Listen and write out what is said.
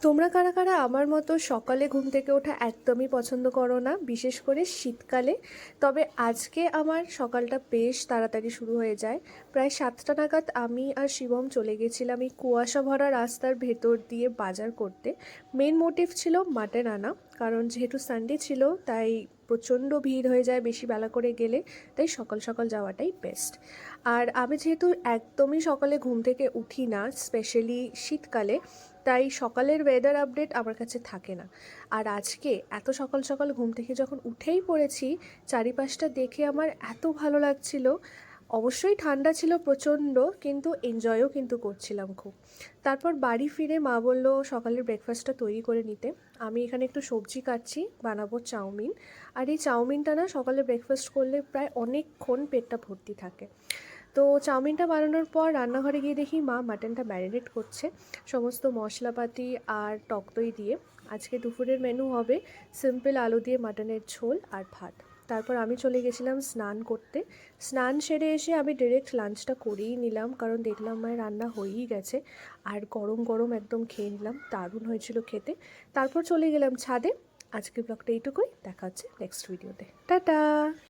তোমরা কারা কারা আমার মতো সকালে ঘুম থেকে ওঠা একদমই পছন্দ করো না, বিশেষ করে শীতকালে? তবে আজকে আমার সকালটা বেশ তাড়াতাড়ি শুরু হয়ে যায়। প্রায় 7টা নাগাদ আমি আর শিবম চলে গেছিলাম এই কুয়াশা ভরা রাস্তার ভেতর দিয়ে বাজার করতে। মেন মোটিভ ছিল মাটন আনা, কারণ যেহেতু সানডে ছিল তাই প্রচণ্ড ভিড় হয়ে যায় বেশি বেলা করে গেলে, তাই সকাল সকাল যাওয়াটাই বেস্ট। আর আমি যেহেতু একদমই সকালে ঘুম থেকে উঠি না, স্পেশালি শীতকালে, তাই সকালের ওয়েদার আপডেট আমার কাছে থাকে না। আর আজকে এত সকাল সকাল ঘুম থেকে যখন উঠেই পড়েছি, চারিপাশটা দেখে আমার এত ভালো লাগছিল। অবশ্যই ঠান্ডা ছিল প্রচণ্ড, কিন্তু এনজয়ও কিন্তু করছিলাম খুব। তারপর বাড়ি ফিরে মা বলল সকালের ব্রেকফাস্টটা তৈরি করে নিতে। আমি এখানে একটু সবজি কাটছি, বানাবো চাউমিন। আর এই চাউমিনটা না সকালে ব্রেকফাস্ট করলে প্রায় অনেকক্ষণ পেটটা ভর্তি থাকে। তো চাউমিনটা বানানোর পর রান্নাঘরে গিয়ে দেখি মা মাটনটা ম্যারিনেট করছে সমস্ত মশলাপাতি আর টক দই দিয়ে। আজকে দুপুরের মেনু হবে সিম্পল আলু দিয়ে মাটনের ঝোল আর ভাত। তারপর আমি চলে গেছিলাম স্নান করতে। স্নান সেরে এসে আমি ডিরেক্ট লাঞ্চটা করেই নিলাম, কারণ দেখলাম মায়ের রান্না হয়েই গেছে। আর গরম গরম একদম খেয়ে নিলাম, দারুণ হয়েছিল খেতে। তারপর চলে গেলাম ছাদে। আজকের ব্লগটা এইটুকুই, দেখা হচ্ছে নেক্সট ভিডিওতে। টাটা।